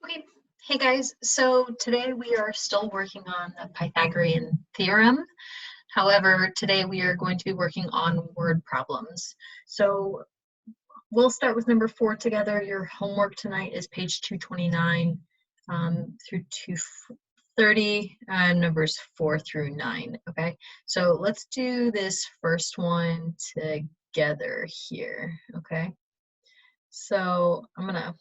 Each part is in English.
Okay, hey guys, so today we are still working on the Pythagorean theorem. However, today we are going to be working on word problems. So we'll start with number 4 together. Your homework tonight is page 229 through 230, numbers 4 through 9, okay? So let's do this first one together here, okay? So I'm gonna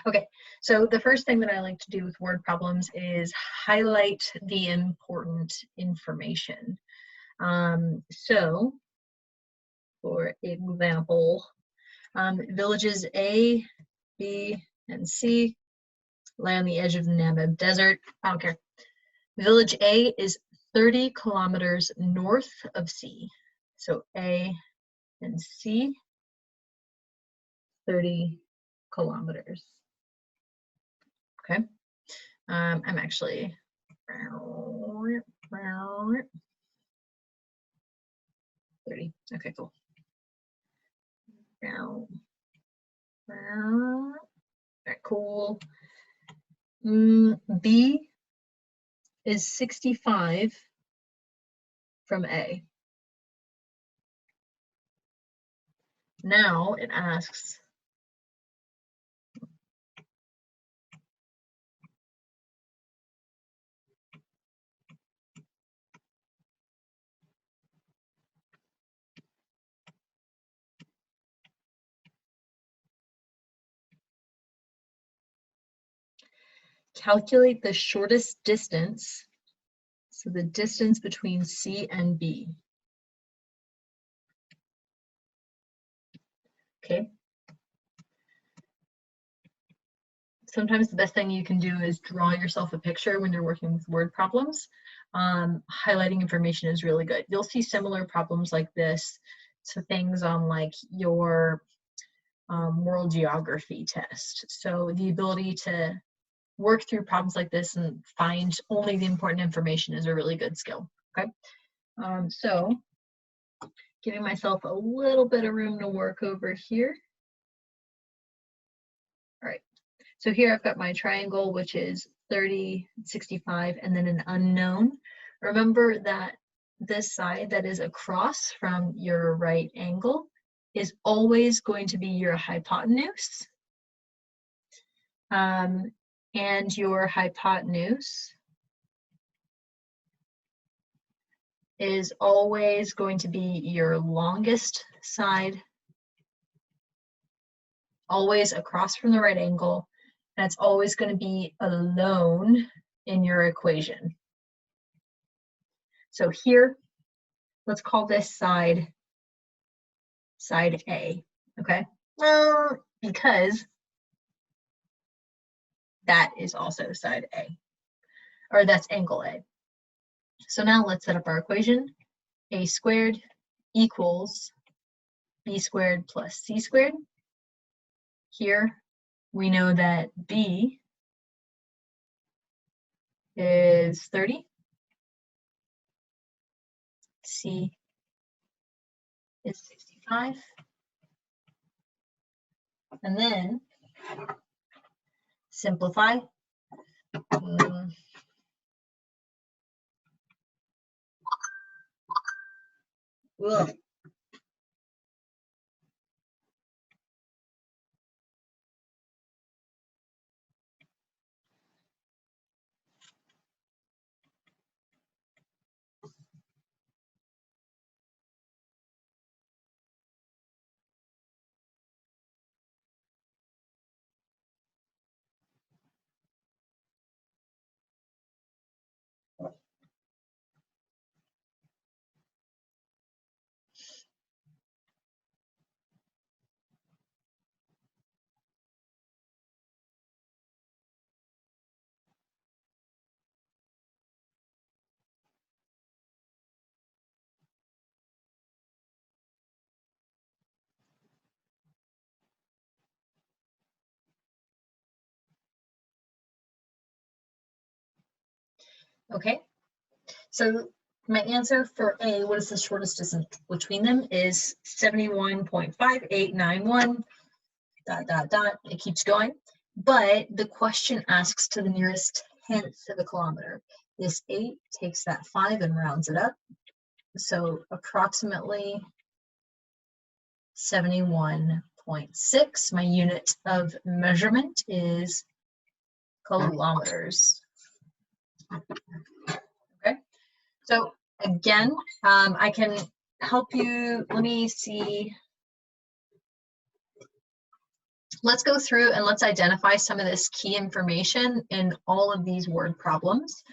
Okay, so the first thing that I like to do with word problems is highlight the important information. So, for example, villages A, B, and C lie on the edge of the Namib Desert. I don't care. Village A is 30 kilometers north of C. So A and C, 30 kilometers. Okay. I'm actually 30. Okay, cool. All right, cool. B is 65 from A. Now it asks, calculate the shortest distance, so the distance between C and B. Okay. Sometimes the best thing you can do is draw yourself a picture when you're working with word problems. Highlighting information is really good. You'll see similar problems like this to things on like your world geography test. So the ability to work through problems like this and find only the important information is a really good skill. Okay, so giving myself a little bit of room to work over here. All right, so here I've got my triangle, which is 30, 65, and then an unknown. Remember that this side that is across from your right angle is always going to be your hypotenuse. And your hypotenuse is always going to be your longest side, always across from the right angle, and it's always going to be alone in your equation. So here, let's call this side A, okay? Because that is also side A, or that's angle A. So now let's set up our equation. A squared equals B squared plus C squared. Here, we know that B is 30. C is 65. And then simplify. Ugh. Okay, so my answer for A, what is the shortest distance between them, is 71.5891. dot, dot, dot, it keeps going. But the question asks to the nearest tenth of a kilometer. This 8 takes that 5 and rounds it up. So approximately 71.6. My unit of measurement is kilometers. Okay, so again, I can help you. Let me see. Let's go through and let's identify some of this key information in all of these word problems.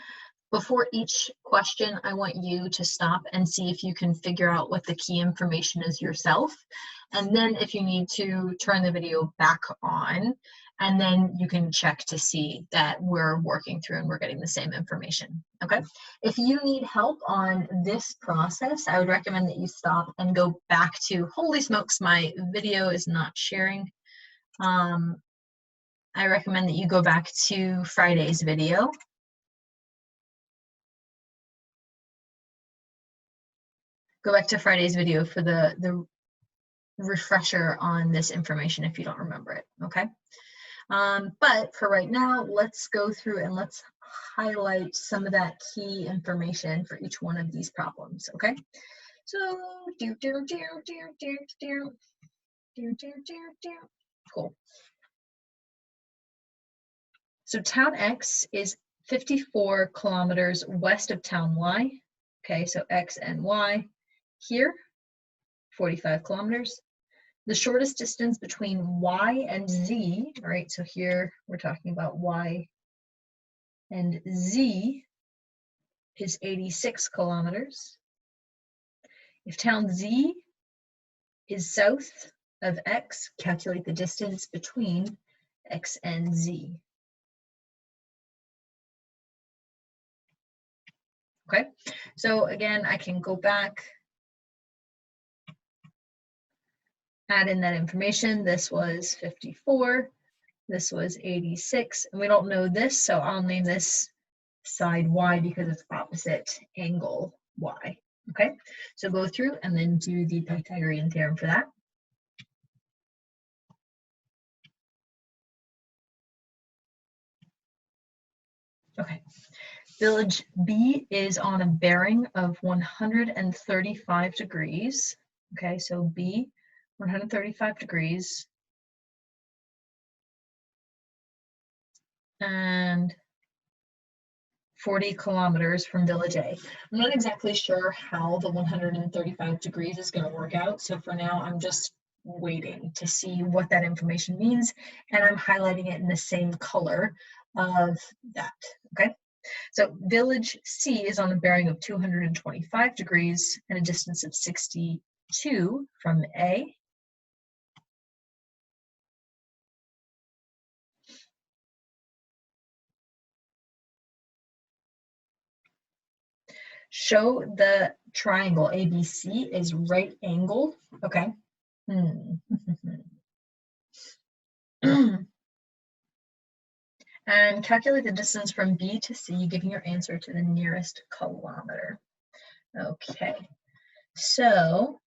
Before each question, I want you to stop and see if you can figure out what the key information is yourself. And then if you need to, turn the video back on, and then you can check to see that we're working through and we're getting the same information, okay? If you need help on this process, I would recommend that you stop and go back to, holy smokes, my video is not sharing. I recommend that you go back to Friday's video. Go back to Friday's video for the refresher on this information if you don't remember it, okay? But for right now, let's go through and let's highlight some of that key information for each one of these problems, okay? So, cool. So town X is 54 kilometers west of town Y. Okay, so X and Y. Here, 45 kilometers. The shortest distance between Y and Z, right? So here we're talking about Y and Z is 86 kilometers. If town Z is south of X, calculate the distance between X and Z. Okay, so again, I can go back, add in that information. This was 54, this was 86, and we don't know this, so I'll name this side Y because it's opposite angle Y. Okay, so go through and then do the Pythagorean theorem for that. Okay, village B is on a bearing of 135 degrees. Okay, so B, 135 degrees. And 40 kilometers from village A. I'm not exactly sure how the 135 degrees is going to work out. So for now, I'm just waiting to see what that information means. And I'm highlighting it in the same color of that, okay? So village C is on a bearing of 225 degrees and a distance of 62 from A. Show the triangle ABC is right angled, okay? And calculate the distance from B to C, giving your answer to the nearest kilometer. Okay, so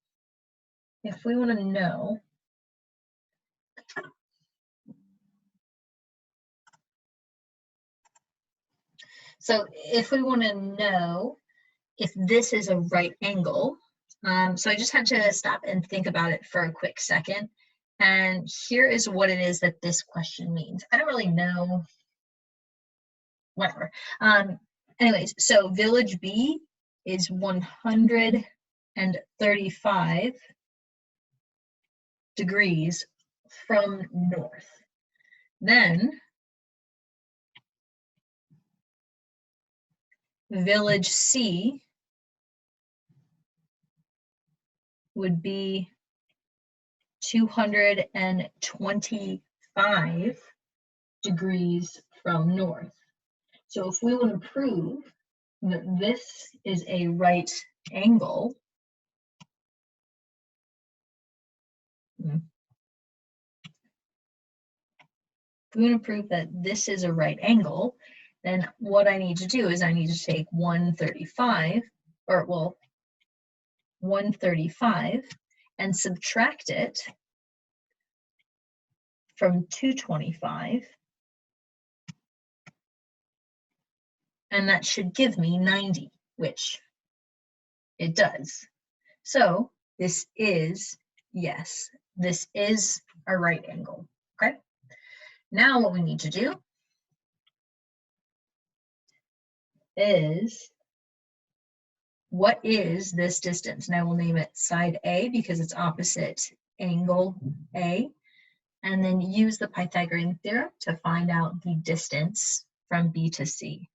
if we want to know, if this is a right angle, so I just had to stop and think about it for a quick second. And here is what it is that this question means. I don't really know, whatever. Anyways, so village B is 135 degrees from north. Then village C would be 225 degrees from north. So if we want to prove that this is a right angle, if we want to prove that this is a right angle, then what I need to do is I need to take 135, or well, 135 and subtract it from 225, and that should give me 90, which it does. So this is, yes, this is a right angle, okay? Now what we need to do is, what is this distance? And I will name it side A because it's opposite angle A, and then use the Pythagorean theorem to find out the distance from B to C.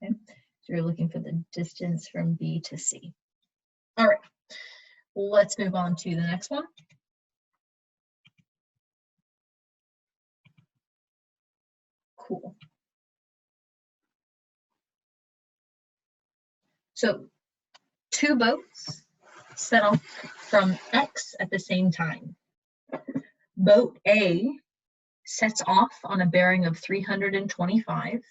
Okay, so you're looking for the distance from B to C. All right, let's move on to the next one. Cool. So two boats set off from X at the same time. Boat A sets off on a bearing of 325.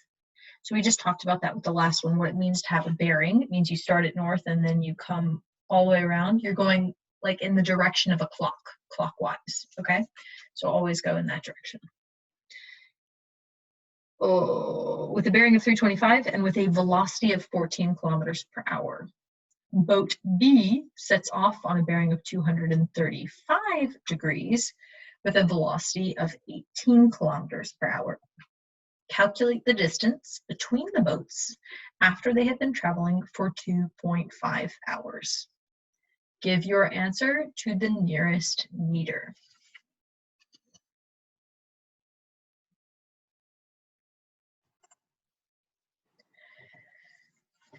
So we just talked about that with the last one, what it means to have a bearing. It means you start at north and then you come all the way around. You're going like in the direction of a clock, clockwise, okay? So always go in that direction. Oh, with a bearing of 325 and with a velocity of 14 kilometers per hour. Boat B sets off on a bearing of 235 degrees with a velocity of 18 kilometers per hour. Calculate the distance between the boats after they have been traveling for 2.5 hours. Give your answer to the nearest meter.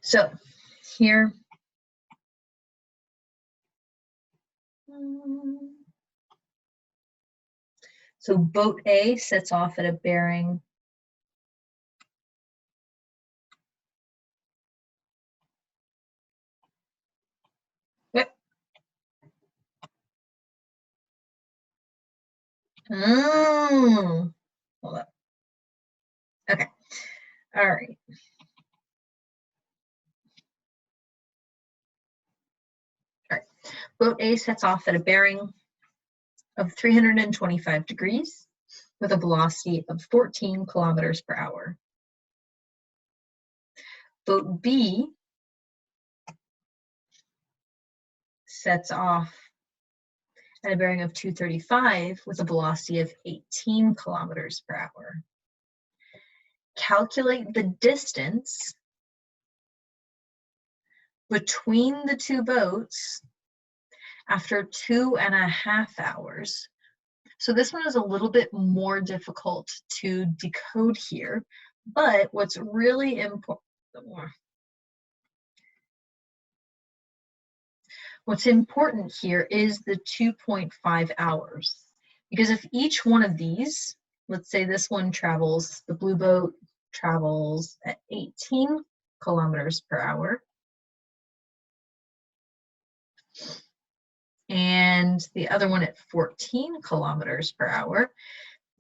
So here, so boat A sets off at a bearing hold up. Okay, all right. All right, boat A sets off at a bearing of 325 degrees with a velocity of 14 kilometers per hour. Boat B sets off at a bearing of 235 with a velocity of 18 kilometers per hour. Calculate the distance between the two boats after 2.5 hours. So this one is a little bit more difficult to decode here, but what's really important, what's important here is the 2.5 hours. Because if each one of these, let's say this one travels, the blue boat travels at 18 kilometers per hour, and the other one at 14 kilometers per hour,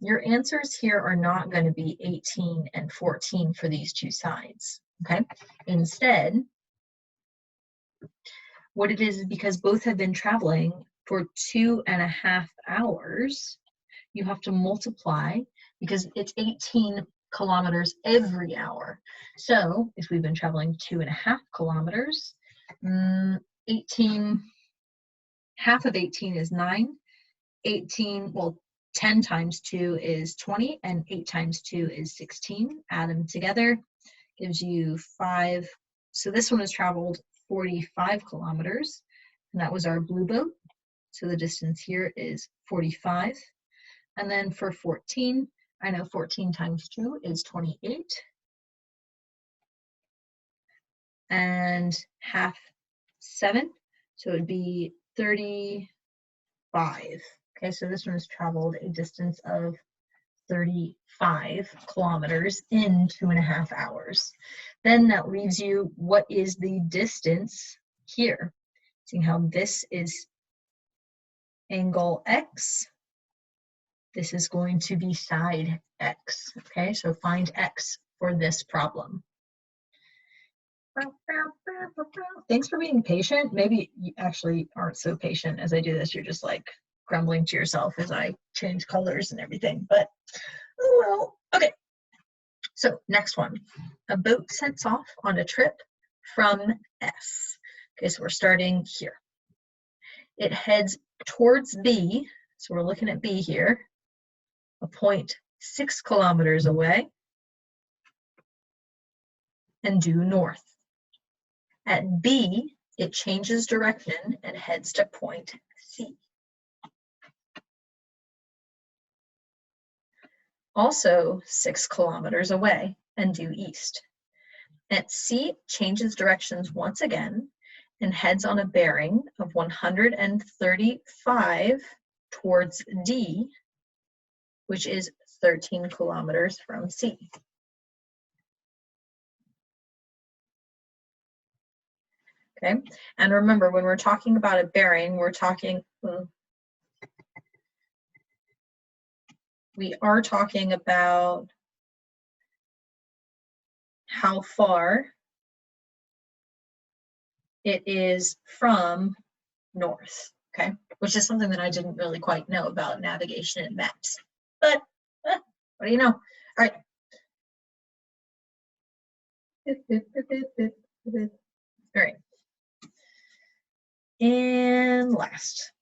your answers here are not going to be 18 and 14 for these two sides, okay? Instead, what it is because both have been traveling for 2.5 hours, you have to multiply because it's 18 kilometers every hour. So if we've been traveling 2.5 kilometers, 18, half of 18 is 9. 18, well, 10 times 2 is 20, and 8 times 2 is 16. Add them together, gives you 5. So this one has traveled 45 kilometers, and that was our blue boat. So the distance here is 45. And then for 14, I know 14 times 2 is 28. And half 7, so it would be 35. Okay, so this one has traveled a distance of 35 kilometers in 2.5 hours. Then that leaves you, what is the distance here? Seeing how this is angle X, this is going to be side X. Okay, so find X for this problem. Thanks for being patient. Maybe you actually aren't so patient as I do this. You're just like grumbling to yourself as I change colors and everything, but oh well. Okay, so next one. A boat sets off on a trip from S. Okay, so we're starting here. It heads towards B, so we're looking at B here, a point 6 kilometers away, and due north. At B, it changes direction and heads to point C. Also 6 kilometers away and due east. At C, changes directions once again and heads on a bearing of 135 towards D, which is 13 kilometers from C. Okay, and remember, when we're talking about a bearing, we are talking about how far it is from north, okay? Which is something that I didn't really quite know about navigation and maps. But what do you know? All right. All right. And last,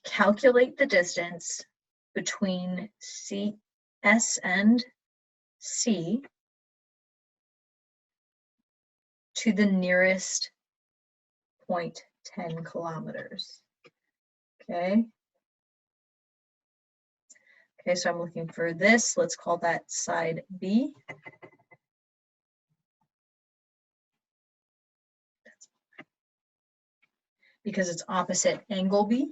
calculate the distance between S and C to the nearest point 10 kilometers. Okay. Okay, so I'm looking for this. Let's call that side B. Because it's opposite angle B.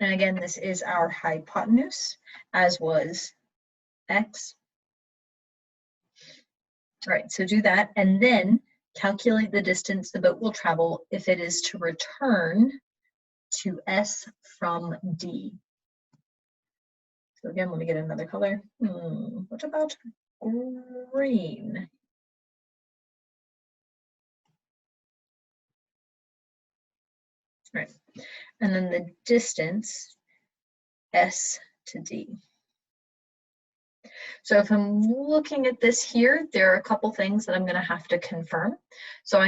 And again, this is our hypotenuse, as was X. All right, so do that, and then calculate the distance the boat will travel if it is to return to S from D. So again, let me get another color. What about green? All right, and then the distance S to D. So if I'm looking at this here, there are a couple things that I'm going to have to confirm. So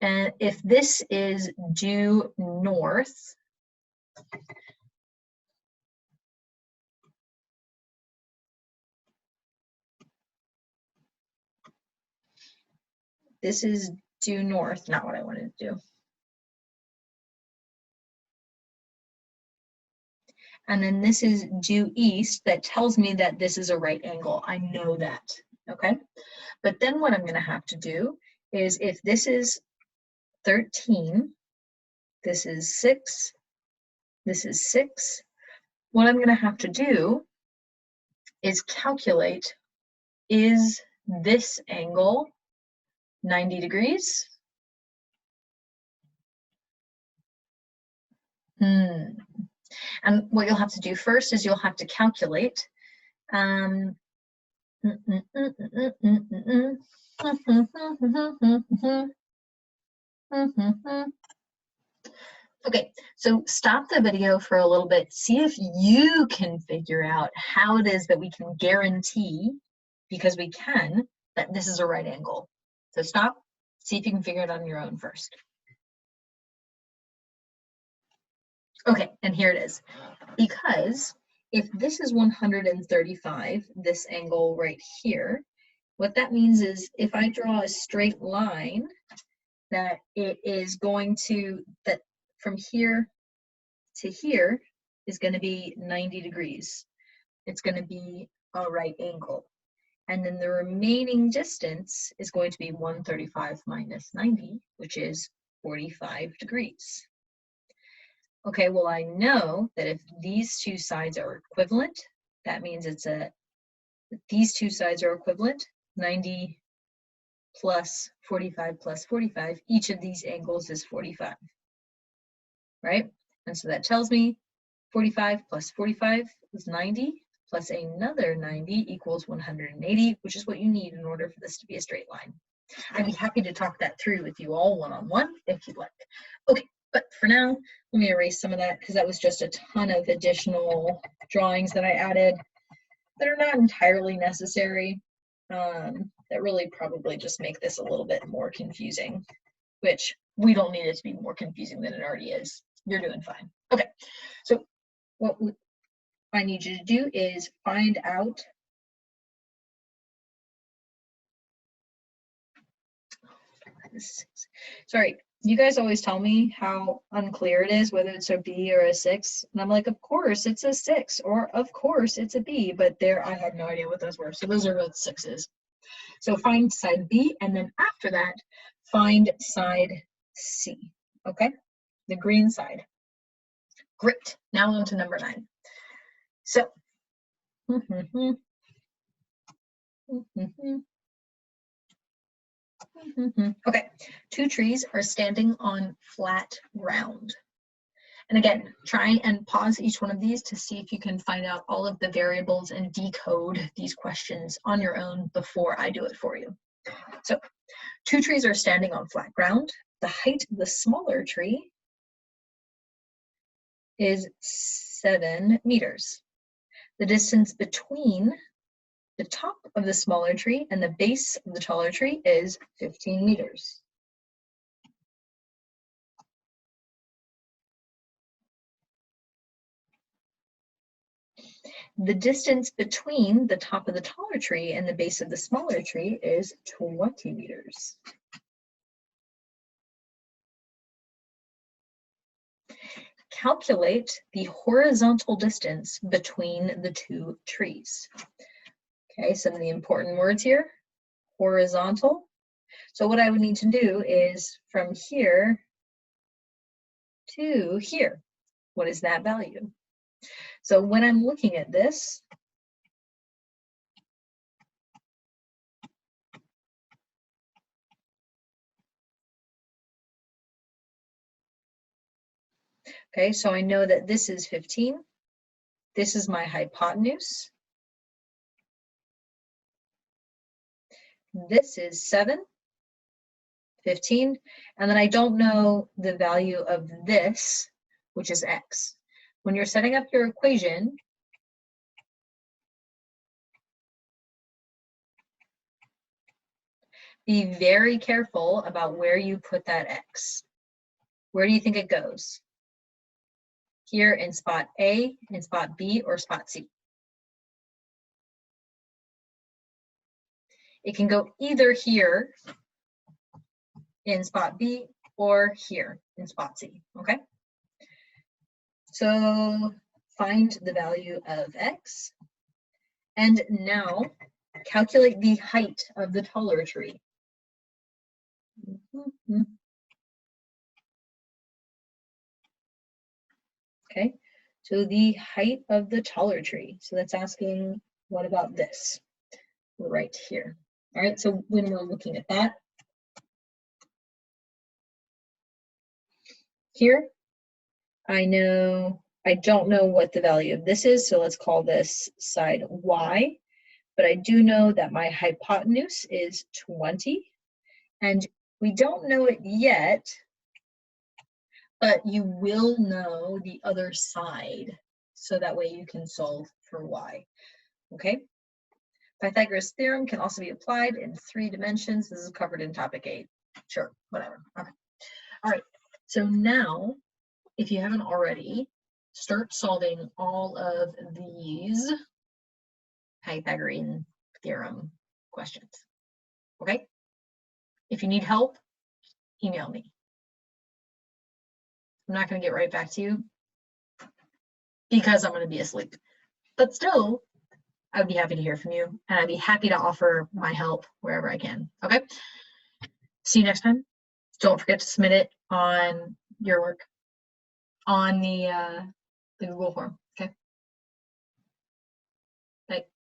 if this is due north, this is due north, not what I wanted to do. And then this is due east, that tells me that this is a right angle. I know that, okay? But then what I'm going to have to do is, if this is 13, this is 6, this is 6, what I'm going to have to do is calculate, is this angle 90 degrees? And what you'll have to do first is you'll have to calculate Okay, so stop the video for a little bit, see if you can figure out how it is that we can guarantee, because we can, that this is a right angle. So stop, see if you can figure it out on your own first. Okay, and here it is. Because if this is 135, this angle right here, what that means is if I draw a straight line, that it is going to, that from here to here is going to be 90 degrees. It's going to be a right angle. And then the remaining distance is going to be 135 minus 90, which is 45 degrees. Okay, well, I know that if these two sides are equivalent, that means these two sides are equivalent, 90 plus 45, each of these angles is 45, right? And so that tells me 45 plus 45 is 90, plus another 90 equals 180, which is what you need in order for this to be a straight line. I'd be happy to talk that through with you all one-on-one if you'd like. Okay, but for now, let me erase some of that because that was just a ton of additional drawings that I added that are not entirely necessary, that really probably just make this a little bit more confusing, which we don't need it to be more confusing than it already is. You're doing fine. Okay, so what I need you to do is find out sorry, you guys always tell me how unclear it is whether it's a B or a 6, and I'm like, of course it's a 6, or of course it's a B, but there I had no idea what those were, so those are both 6s. So find side B, and then after that find side C. Okay, the green side. Great, now on to number 9. So okay, 2 trees are standing on flat ground. And again, try and pause each one of these to see if you can find out all of the variables and decode these questions on your own before I do it for you. So 2 trees are standing on flat ground. The height of the smaller tree is 7 meters. The distance between the top of the smaller tree and the base of the taller tree is 15 meters. The distance between the top of the taller tree and the base of the smaller tree is 20 meters. Calculate the horizontal distance between the 2 trees. Okay, some of the important words here, horizontal. So what I would need to do is from here to here. What is that value? So when I'm looking at this, okay, so I know that this is 15. This is my hypotenuse. This is 7, 15, and then I don't know the value of this, which is x. When you're setting up your equation, be very careful about where you put that x. Where do you think it goes? Here in spot A, in spot B, or spot C? It can go either here in spot B or here in spot C, okay? So find the value of x, and now calculate the height of the taller tree. Okay, so the height of the taller tree. So that's asking, what about this? Right here. All right, so when we're looking at that, here, I don't know what the value of this is, so let's call this side y, but I do know that my hypotenuse is 20, and we don't know it yet, but you will know the other side, so that way you can solve for y, okay? Pythagoras' theorem can also be applied in 3 dimensions. This is covered in topic 8. Sure, whatever, okay. All right, so now, if you haven't already, start solving all of these Pythagorean theorem questions, okay? If you need help, email me. I'm not gonna get right back to you because I'm gonna be asleep, but still, I would be happy to hear from you, and I'd be happy to offer my help wherever I can, okay? See you next time. Don't forget to submit it on your work on the Google form.